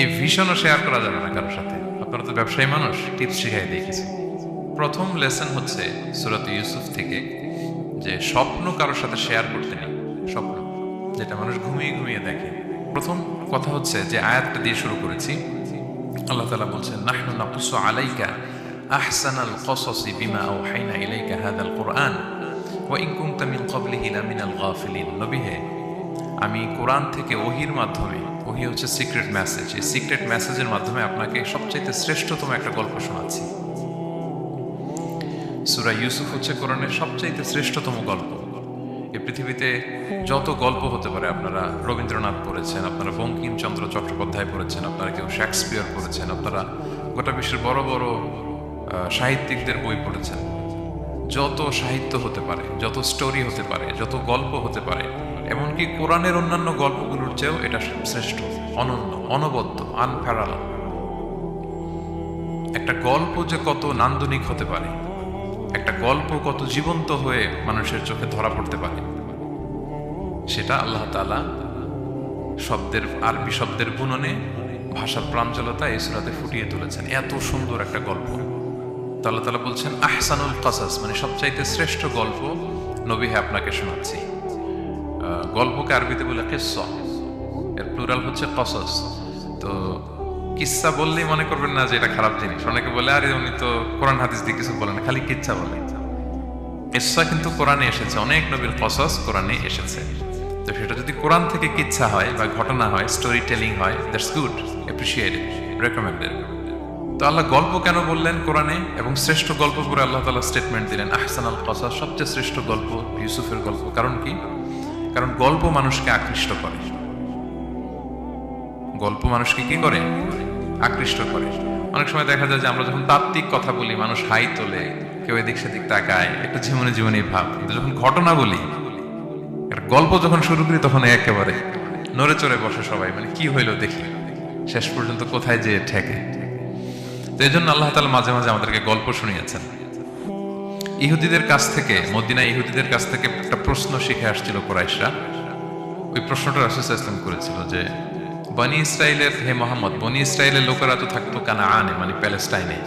এই ভিশনও শেয়ার করা যাবে না কারোর সাথে। আপনারা তো ব্যবসায়ী মানুষ, টিপস শিখাই দিয়ে কিছু। প্রথম লেসন হচ্ছে সূরাত ইউসুফ থেকে যে স্বপ্ন কারোর সাথে শেয়ার করতে নেই। স্বপ্ন যেটা মানুষ ঘুমিয়ে ঘুমিয়ে দেখে। প্রথম কথা হচ্ছে যে আয়াতটা দিয়ে শুরু করেছি, আল্লাহ তাআলা বলছেন নাহনু নাকুসু আলাইকা আহসানাল কসসি বিমা আওহাইনা ইলাইকা হাদাল কুরআন ওয়া ইন কুনতা মিন ক্বাবলিহি লামিনাল গাফিলিন। নবী হে, আমি কোরআন থেকে ওহির মাধ্যমে, ওহি হচ্ছে সিক্রেট মেসেজ, এই সিক্রেট মেসেজের মাধ্যমে আপনাকে সবচাইতে শ্রেষ্ঠতম একটা গল্প শোনাচ্ছি। সূরা ইউসুফ হচ্ছে কোরআনের সবচাইতে শ্রেষ্ঠতম গল্প। এই পৃথিবীতে যত গল্প হতে পারে, আপনারা রবীন্দ্রনাথ পড়েছেন, আপনারা বঙ্কিমচন্দ্র চট্টোপাধ্যায় পড়েছেন, আপনারা কেউ শেক্সপিয়র পড়েছেন, আপনারা গোটা বিশ্বের বড় বড় সাহিত্যিকদের বই পড়েছেন। যত সাহিত্য হতে পারে, যত স্টোরি হতে পারে, যত গল্প হতে পারে, এমনকি কোরআনের অন্যান্য গল্পগুলোর চেয়েও এটা শ্রেষ্ঠ, অনন্য, অনবদ্য, আনপ্যারাল। একটা গল্প যে কত নান্দনিক হতে পারে, একটা গল্প কত জীবন্ত হয়ে মানুষের চোখে ধরা পড়তে পারে, সেটা আল্লাহ তাআলা শব্দের, আরবি শব্দের বুননে, ভাষার প্রাঞ্জলতা এই সূরাতে ফুটিয়ে তুলেছেন। এত সুন্দর একটা গল্প। আল্লাহ তাআলা বলছেন আহসানুল কাসাস, মানে সবচাইতে শ্রেষ্ঠ গল্প নবী হে আপনাকে শোনাচ্ছি। গল্পকে আরবিতে বলে কিসসা, এর প্লুরাল হচ্ছে কসস। তো কিসসা বললেই মনে করবেন না যে এটা খারাপ জিনিস। অনেকে বলে আরে উনি তো কোরআন হাদিস দিয়ে কিছু বলেন, খালি কিচ্ছা বলে। কিসসা কিন্তু কোরআনে এসেছে, অনেক নবীর কসস কোরআনে এসেছে। তো সেটা যদি কোরআন থেকে কিচ্ছা হয় বা ঘটনা হয়, স্টোরি টেলিং হয়, দ্যাটস গুড, অ্যাপ্রিসিয়েটেড, রেকমেন্ডেড। তো আল্লাহ গল্প কেন বললেন কোরআনে, এবং শ্রেষ্ঠ গল্প করে আল্লাহ তাআলা স্টেটমেন্ট দিলেন আহসানাল কসাস, সবচেয়ে শ্রেষ্ঠ গল্প ইউসুফের গল্প। কারণ কি? কারণ গল্প মানুষকে আকৃষ্ট করে। গল্প মানুষকে কি করে? আকৃষ্ট করে। অনেক সময় দেখা যায় যে আমরা যখন তাত্ত্বিক কথা বলি, মানুষ হাই তোলে, কেউ এদিক সেদিক তাকায়, একটা ঝিমুনি ঝিমুনি ভাব। কিন্তু যখন ঘটনা বলি, একটা গল্প যখন শুরু করি, তখন একেবারে নড়ে চড়ে বসে সবাই, মানে কি হইলো দেখি, শেষ পর্যন্ত কোথায় যেয়ে ঠেকে। তো এই জন্য আল্লাহ তাআলা মাঝে মাঝে আমাদেরকে গল্প শুনিয়েছেন। ইহুদিদের কাছ থেকে, মদিনা ইহুদিদের কাছ থেকে একটা প্রশ্ন শিখে আসছিল কুরাইশরা। ওই প্রশ্নটা রাসূল সাল্লাল্লাহু আলাইহি ওয়াসাল্লাম করেছিল যে বনি ইসরাইলের, হে মুহাম্মদ, বনি ইসরাইলের লোকেরা তো থাকতো কানাআনে, মানে প্যালেস্টাইনে।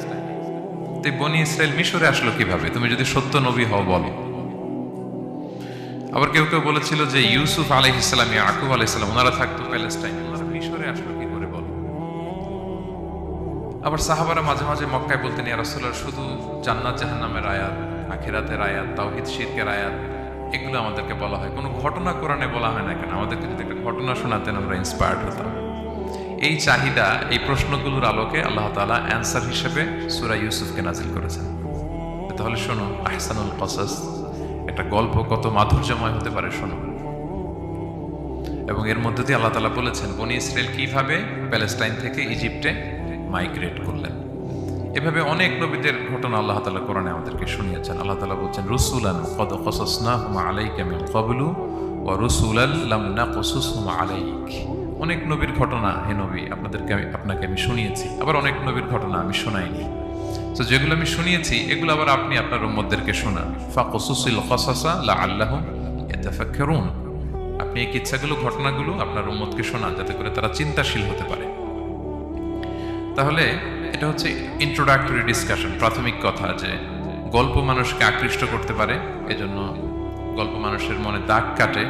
তো বনি ইসরাইল মিশরে আসলো কিভাবে? তুমি যদি সত্য নবী হও বলো। আবার কেউ কেউ বলেছিল যে ইউসুফ আলাইহিস সালাম, ইয়াকুব আলাইহিস সালাম, ওনারা থাকতো প্যালেস্টাইনে, ওনারা মিশরে আসলো কি করে বলো। আবার সাহাবারা মাঝে মাঝে মক্কায় বলতেন, ইয়া রাসূলুল্লাহ, শুধু জান্নাত জাহান্নামের আয়াত, আখিরাতের আয়াত, তাওহীদ শিরকের আয়াত, এগুলো আমাদেরকে বলা হয়, কোনো ঘটনা কোরআনে বলা হয় না কেন? আমাদেরকে যদি একটা ঘটনা শোনাতেন আমরা ইন্সপায়ার্ড হতাম। এই চাহিদা, এই প্রশ্নগুলোর আলোকে আল্লাহ তাআলা অ্যান্সার হিসেবে সূরা ইউসুফকে নাজিল করেছেন। তাহলে শোনো, আহসানুল কসাস, একটা গল্প কত মাধুর্যময় হতে পারে শোনো। এবং এর মধ্যে দিয়ে আল্লাহ তাআলা বলেছেন বনি ইসরাইল কিভাবে প্যালেস্টাইন থেকে ইজিপ্টে মাইগ্রেট করলেন। এভাবে অনেক নবীদের ঘটনা আল্লাহ তাআলা কোরআনে আমাদেরকে শুনিয়েছেন। আল্লাহ তাআলা বলছেন রুসুলান ক্বাদ ক্বাসাসনাহুম আলাইকা মিন ক্বাবলু ওয়া রুসুলান লাম নাকসুসহুম আলাইক। অনেক নবীর ঘটনা হে নবী আপনাকে আমি শুনিয়েছি, আবার অনেক নবীর ঘটনা আমি শোনাইনি। তো যেগুলো আমি শুনিয়েছি এগুলো আবার আপনি আপনার উম্মতদেরকে শোনান। ফাকসুসিল ক্বাসাসা লাআল্লাহুম ইয়াতাফাক্কারুন। আপনি এই কিচ্ছাগুলো, ঘটনাগুলো আপনার উম্মতকে শোনান, যাতে করে তারা চিন্তাশীল হতে পারে। তাহলে এটা হচ্ছে ইন্ট্রোডাক্টরি ডিসকাশন, প্রাথমিক কথা, যে গল্প মানুষকে আকৃষ্ট করতে পারে, এজন্য গল্প মানুষের মনে দাগ কাটে,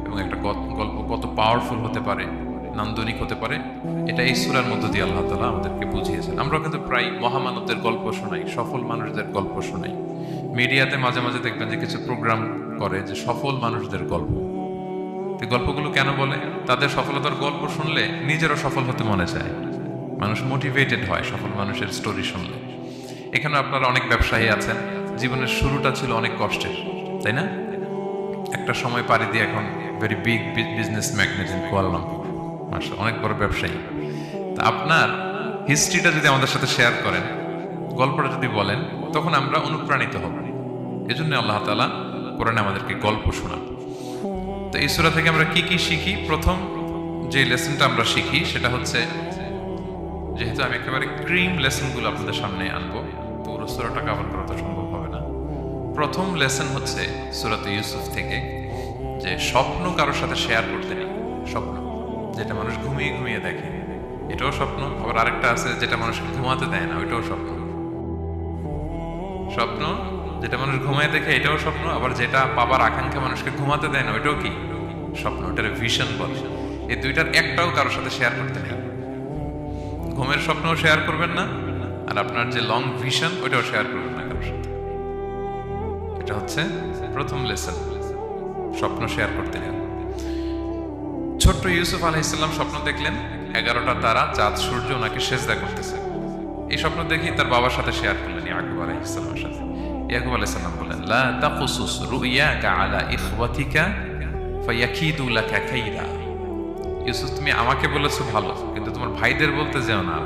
এবং একটা গল্প কত পাওয়ারফুল হতে পারে, নান্দনিক হতে পারে, এটা এই সূরার মধ্য দিয়ে আল্লাহ তাআলা আমাদেরকে বুঝিয়েছেন। আমরা কিন্তু প্রায় মহামানবদের গল্প শোনাই, সফল মানুষদের গল্প শোনাই। মিডিয়াতে মাঝে মাঝে দেখবেন যে কিছু প্রোগ্রাম করে যে সফল মানুষদের গল্প। এই গল্পগুলো কেন বলে? তাদের সফলতার গল্প শুনলে নিজেরও সফল হতে মনে চায়, মানুষ মোটিভেটেড হয় সফল মানুষের স্টোরি শুনলে। এখানে আপনারা অনেক ব্যবসায়ী আছেন, জীবনের শুরুটা ছিল অনেক কষ্টের, তাই না? একটা সময় পাড়ি দিয়ে এখন very big business magnate in Kuala Lumpur, অনেক বড় ব্যবসায়ী। তা আপনার হিস্ট্রিটা যদি আমাদের সাথে শেয়ার করেন, গল্পটা যদি বলেন, তখন আমরা অনুপ্রাণিত হব। এজন্য আল্লাহ তাআলা কোরআনে আমাদেরকে গল্প শোনান। তো এই সূরা থেকে আমরা কি কি শিখি? প্রথম যে লেসনটা আমরা শিখি সেটা হচ্ছে, যেহেতু আমি একেবারে ক্রিম লেসনগুলো আপনাদের সামনে আনবো, পুরো সূরাটা কভার করা তো সম্ভব হবে না। প্রথম লেসন হচ্ছে সূরাত ইউসুফ থেকে যে স্বপ্ন কারোর সাথে শেয়ার করতে নেই। স্বপ্ন যেটা মানুষ ঘুমিয়ে ঘুমিয়ে দেখে, এটাও স্বপ্ন। আবার আরেকটা আছে যেটা মানুষকে ঘুমাতে দেয় না, ওইটাও স্বপ্ন। স্বপ্ন যেটা মানুষ ঘুমায় দেখে, এটাও স্বপ্ন। আবার যেটা পাবার আকাঙ্ক্ষা মানুষকে ঘুমাতে দেয় না, ওইটাও কি স্বপ্ন। ওটার ভিশন বলে। এই দুইটার একটাও কারোর সাথে শেয়ার করতে নেই। ঘুমের স্বপ্নও শেয়ার করবেন না, আর আপনার যে লং ভিশন ওইটাও শেয়ার করবেন না কারোর সাথে। এটা হচ্ছে প্রথম লেসন, স্বপ্ন শেয়ার করতে নেই। ছোট্ট ইউসুফ আলাইহিসসালাম স্বপ্ন দেখলেন 11টা তারা, চাঁদ, সূর্য ওনাকে সেজদা করতেছে। এই স্বপ্ন দেখি তার বাবার সাথে শেয়ার করলেন ইয়াকুব আলাইহিসসালামের সাথে। ইয়াকুব আলাইহিসসালাম বললেন, লা তাকুসুস রুইয়াকা আলা ইখওয়াতিকা ফায়াকিদু লাকা কাইদা। ইউসুফ, তুমি আমাকে বলেছো ভালো, কিন্তু তোমার ভাইদের বলতে যেও না,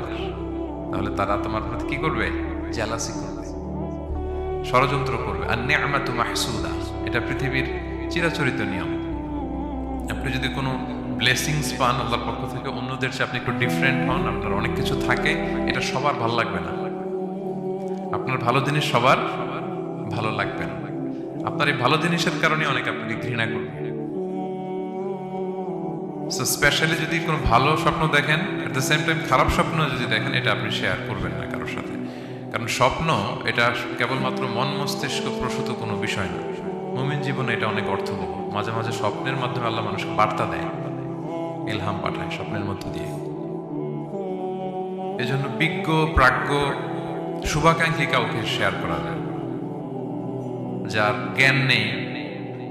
তাহলে তারা তোমার প্রতি কি করবে? জেলাসি করবে, ষড়যন্ত্র করবে। আর নি'মাতু মাহসুদা, এটা পৃথিবীর চিরাচরিত নিয়ম। আপনি যদি কোনো ব্লেসিংস পান আল্লাহর পক্ষ থেকে, অন্যদের চেয়ে আপনি একটু ডিফারেন্ট হন, আপনার অনেক কিছু থাকে, এটা সবার ভালো লাগবে না। আপনার ভালো জিনিস সবার ভালো লাগবে না। আপনার এই ভালো জিনিসের কারণে অনেকে আপনাকে ঘৃণা করবে। সো স্পেশালি যদি কোনো ভালো স্বপ্ন দেখেন, এট দ্য সেম টাইম খারাপ স্বপ্ন যদি দেখেন, এটা আপনি শেয়ার করবেন না কারোর সাথে। কারণ স্বপ্ন এটা কেবলমাত্র মন মস্তিষ্ক প্রসূত কোনো বিষয় না। মুমিন জীবনে এটা অনেক অর্থবহ। মাঝে মাঝে স্বপ্নের মাধ্যমে আল্লাহ মানুষকে বার্তা দেয়, ইলহাম পাঠায় স্বপ্নের মধ্য দিয়ে। এজন্য বিজ্ঞ, প্রাজ্ঞ, শুভাকাঙ্ক্ষী কাউকে শেয়ার করা যায়। যার জ্ঞান নেই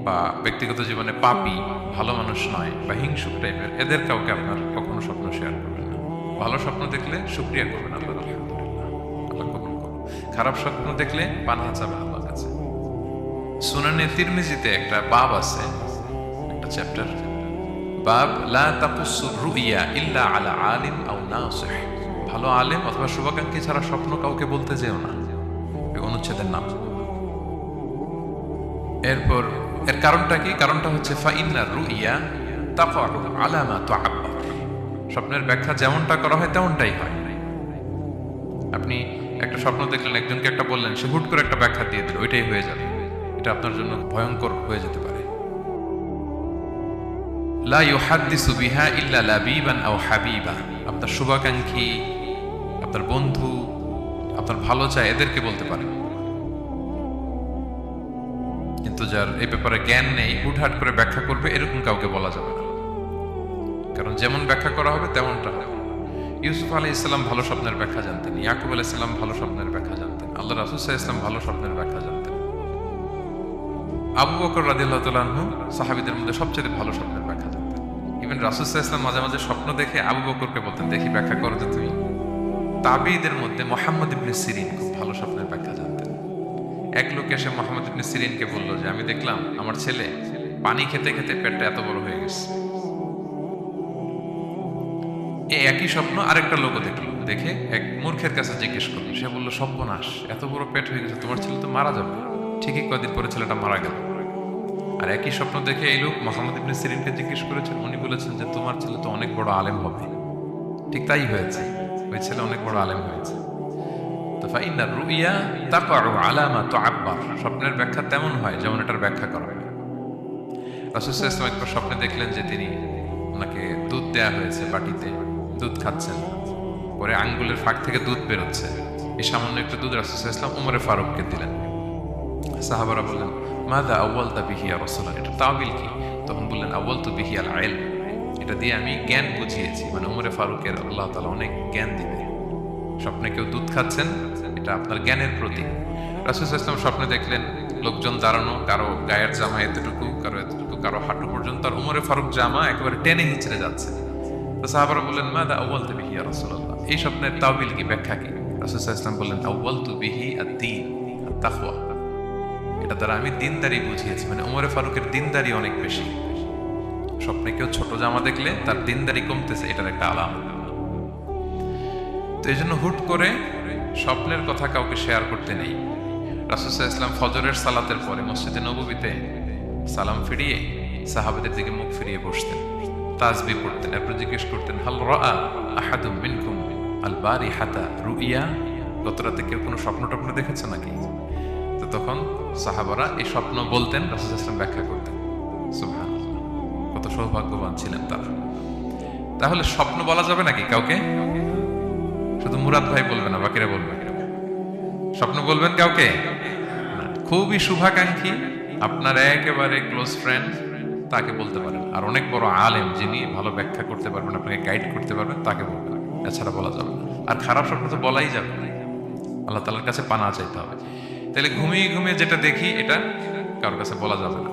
বা ব্যক্তিগত জীবনে পাপী, ভালো মানুষ নয় বা হিংসুক টাইপের, এদের কাউকে আপনার কখনো স্বপ্ন শেয়ার করবেন না। ভালো স্বপ্ন দেখলে শুকরিয়া করবেন, আল্লাহ আলহামদুলিল্লাহ, আল্লাহ কবুল করুন। খারাপ স্বপ্ন দেখলে পানাহা চাবেন আল্লাহর কাছে। সুনানে তিরমিজিতে একটা বাব আছে, একটা চ্যাপ্টার, বাব লা তাকুসুর রুইয়া ইল্লা আলা আলিম আও নাসিহ। ভালো আলেম অথবা শুভাকাঙ্ক্ষী ছাড়া স্বপ্ন কাউকে বলতে যেও না, এই অনুচ্ছেদের নাম। এরপর এর কারণটা কি? কারণটা হচ্ছে ফাইন্নার রুইয়া তাকাউ আলা মা তুআব্বার। স্বপ্নের ব্যাখ্যা যেমনটা করা হয় তেমনটাই হয়। আপনি একটা স্বপ্ন দেখলেন, একজনকে একটা বললেন, সে হুট করে একটা ব্যাখ্যা দিয়ে দিল, ওইটাই হয়ে যাবে। এটা আপনার জন্য ভয়ঙ্কর হয়ে যেতে পারে। লা ইউহাদ্দিসু বিহা ইল্লা লাবিবান আও হাবিবা। আপনার শুভাকাঙ্ক্ষী, আপনার বন্ধু, আপনার ভালো চায়, এদেরকে বলতে পারেন। কিন্তু যার এই ব্যাপারে জ্ঞান নেই, হুটহাট করে ব্যাখ্যা করবে, এরকম কাউকে বলা যাবে না। কারণ যেমন ব্যাখ্যা করা হবে তেমনটা হবে। ইউসুফ আলাইহিস সালাম ভালো স্বপ্নের ব্যাখ্যা জানতেন, ইয়াকুব আলাইহিস সালাম ভালো স্বপ্নের ব্যাখ্যা জানতেন, আল্লাহ রাসূল সাল্লাল্লাহু আলাইহি ওয়াসাল্লাম ভালো স্বপ্নের ব্যাখ্যা জানতেন। আবু বকর রাদিয়াল্লাহু তাআলা আনহু সাহাবীদের মধ্যে সবচেয়ে ভালো স্বপ্নের ব্যাখ্যা জানতেন। ইভেন রাসূল সাল্লাল্লাহু আলাইহি ওয়াসাল্লাম মাঝে মাঝে স্বপ্ন দেখে আবু বকরকে বলতেন, দেখি ব্যাখ্যা করো তো তুমি। তাবিঈদের মধ্যে মুহাম্মদ ইবনে সিরিন খুব ভালো স্বপ্নের ব্যাখ্যা জানতেন। এক লোক এসে মুহাম্মদ ইবনে সিরিনকে বলল যে, আমি দেখলাম আমার ছেলে পানি খেতে খেতে পেটটা এত বড় হয়ে গেছে। এই একই স্বপ্ন আরেকটা লোকও দেখলো, দেখে এক মূর্খের কাছে জিজ্ঞেস করলো। সে বলল, সর্বনাশ, এত বড় পেট হয়ে গেছে, তোমার ছেলে তো মারা যাবে। ঠিকই কয়েকদিন পরে ছেলেটা মারা গেল। আর একই স্বপ্ন দেখে এই লোক মুহাম্মদ ইবনে সিরিনকে জিজ্ঞেস করেছেন, উনি বলেছেন যে তোমার ছেলে তো অনেক বড় আলেম হবে। ঠিক তাই হয়েছে, ওই ছেলে অনেক বড় আলেম হয়েছে। তো ফাইন্নার রুইয়া তাকাউ আলা মা তুআব্বার। স্বপ্নের ব্যাখ্যা তেমন হয় যেমন এটার ব্যাখ্যা করা হয়। রাসূল সাল্লাল্লাহু আলাইহি ওয়াসাল্লাম একবার স্বপ্নে দেখলেন যে তিনি, ওনাকে দুধ দেয়া হয়েছে, বাটিতে দুধ খাচ্ছেন, পরে আঙ্গুলের ফাঁক থেকে দুধ বেরোচ্ছে। এই সামান্য একটু দুধ রাসূল সাল্লাল্লাহু আলাইহি ওয়াসাল্লাম উমরে ফারুককে দিলেন। সাহাবারা বললেন, মাযা আউয়ালতা বিহি ইয়া রাসূলুল্লাহ, এটা তাওবিল কি? তখন বললেন, আউয়ালতু বিহি আল ইলম, এটা দিয়ে আমি জ্ঞান বুঝিয়েছি। মানে উমরে ফারুকের আল্লাহ তাআলা অনেক জ্ঞান দিবে। স্বপ্নে কেউ দুধ খাচ্ছেন, এটা আপনার জ্ঞানের প্রতীক। রাসূল সাল্লাল্লাহু আলাইহি ওয়াসাল্লাম স্বপ্নে দেখলেন লোকজন দাঁড়ানো, কারো গায়ের জামা এতটুকু, কারো এতটুকু, কারো হাঁটু পর্যন্ত, আর উমরে ফারুক জামা একেবারে টেনে হিঁচড়ে যাচ্ছে। তো সাহাবারা বললেন, মাযা আউয়ালতু বিহি ইয়া রাসূলুল্লাহ, এই স্বপ্নের তাওবিল কি, ব্যাখ্যা কি? রাসূল সাল্লাল্লাহু আলাইহি ওয়াসাল্লাম বললেন, আউয়ালতু বিহি আদ-দীন আত-তাকওয়া, এটা দ্বারা আমি দিনদারি বুঝিয়েছি। মানে উমরে ফারুকের দিনদারি অনেক বেশি। স্বপ্নে কেউ ছোট জামা দেখলে তার দিনদারি কমতেছে, এটার একটা আলামত। তো এই জন্য হুট করে স্বপ্নের কথা কাউকে শেয়ার করতে নেই। রাসূল সাল্লাল্লাহু আলাইহি ওয়াসাল্লাম ফজরের সালাতের পরে মসজিদে নববীতে সালাম ফিরিয়ে সাহাবাদের দিকে মুখ ফিরিয়ে বসতেন, তাসবিহ পড়তেন। এরপর জিজ্ঞেস করতেন, হাল রাআ আহাদুম মিনকুম আল বারিহাতা রুইয়া, গত রাতে কেউ কোনো স্বপ্ন টপ্ন দেখেছে নাকি? তো তখন সাহাবারা এই স্বপ্ন বলতেন, রাসূল সাল্লাল্লাহু আলাইহি ওয়াসাল্লাম ব্যাখ্যা করতেন। সুবহানাল্লাহ, কত সৌভাগ্যবান ছিলেন তারা। তাহলে স্বপ্ন বলা যাবে নাকি কাউকে? শুধু মুরাদ ভাই বলবে না, বাকিরা বলবে? স্বপ্ন বলবেন কাউকে না। খুবই শুভাকাঙ্ক্ষী, আপনার একেবারে ক্লোজ ফ্রেন্ড, তাকে বলতে পারেন। আর অনেক বড় আলেম যিনি ভালো ব্যাখ্যা করতে পারবেন, আপনাকে গাইড করতে পারবেন, তাকে বলবেন। এছাড়া বলা যাবে না। আর খারাপ স্বপ্ন তো বলাই যাবে না, আল্লাহ তাআলার কাছে পানা চাইতে হবে। তাহলে ঘুমিয়ে ঘুমিয়ে যেটা দেখি এটা কারোর কাছে বলা যাবে না।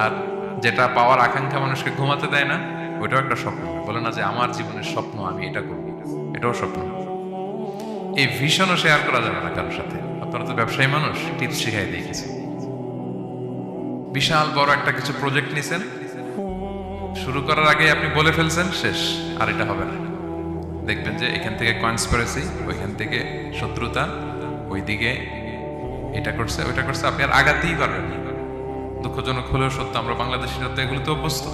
আর যেটা পাওয়ার আকাঙ্ক্ষা মানুষকে ঘুমাতে দেয় না, ওইটাও একটা স্বপ্ন। বলে না যে আমার জীবনের স্বপ্ন আমি এটা করবো, এটাও স্বপ্ন। এই ভিশনও শেয়ার করা যাবে না কারোর সাথে। আপনারা তো ব্যবসায়ী মানুষ, টিপস শিখাই দিয়ে গেছে। বিশাল বড় একটা কিছু প্রজেক্ট নিছেন, শুরু করার আগে আপনি বলে ফেলছেন শেষ, আর এটা হবে না। দেখবেন যে এখান থেকে কনস্পিরেসি, ওইখান থেকে শত্রুতা, ওইদিকে এটা করছে ওইটা করছে, আপনি আর আগাতেই পারবেন না। দুঃখজনক হলেও সত্য, আমরা বাংলাদেশিরা তো এগুলোতে অভ্যস্ত।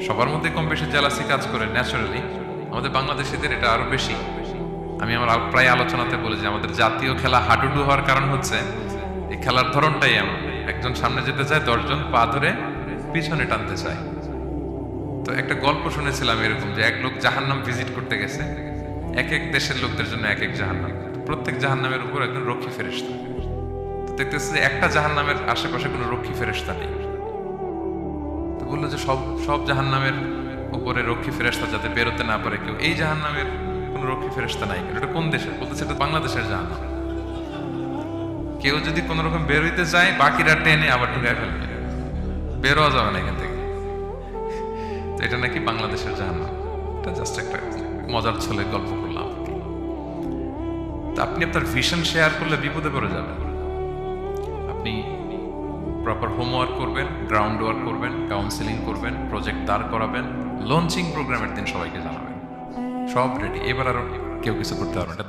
সবার মধ্যে কম বেশি জেলাসি কাজ করে ন্যাচারালি, আমাদের বাংলাদেশিদের এটা আরো বেশি। আমি আমার প্রায় আলোচনাতে বলি যে আমাদের জাতীয় খেলা হাডুডু হওয়ার কারণ হচ্ছে এই খেলার ধরনটাই এমন। একজন সামনে যেতে চায়, 10 জন পা ধরে পিছনে টানতে চায়। তো একটা গল্প শুনেছিলাম এরকম, যে এক লোক জাহান্নাম ভিজিট করতে গেছে। এক এক দেশের লোকদের জন্য এক এক জাহান্নাম, প্রত্যেক জাহান্নামের উপর একজন রক্ষী ফেরেশতা। তো দেখতেছে যে একটা জাহান্নামের আশেপাশে কোনো রক্ষী ফেরেশতা নেই। তো বললো যে সব জাহান্নামের উপরে রক্ষী ফেরেশতা যাতে বেরোতে না পারে কেউ, এই জাহান্নামের কোনো রক্ষী ফেরেশতা নাই। এটা কোন দেশের? বলতেছে এটা বাংলাদেশের জাহান্নাম। কেউ যদি কোন রকম বের হইতে চায়, বাকিরা টেনে আবার ঢুকায় ফেলবে, বেরোয়া যাবে না এখান থেকে। তো এটা নাকি বাংলাদেশের জাহান্নাম। এটা জাস্ট একটা মজার ছলে গল্প করলাম। তো আপনি আপনার ভিশন শেয়ার করলে বিপদে পড়ে যাবেন। আপনি প্রপার হোমওয়ার্ক করবেন, গ্রাউন্ড ওয়ার্ক করবেন, কাউন্সিলিং করবেন, প্রজেক্ট দাঁড় করাবেন, লঞ্চিং প্রোগ্রামের দিন সবাইকে জানাবেন, সব রেডি। এবার আর কেউ কিছু করতে পারবেন, এটা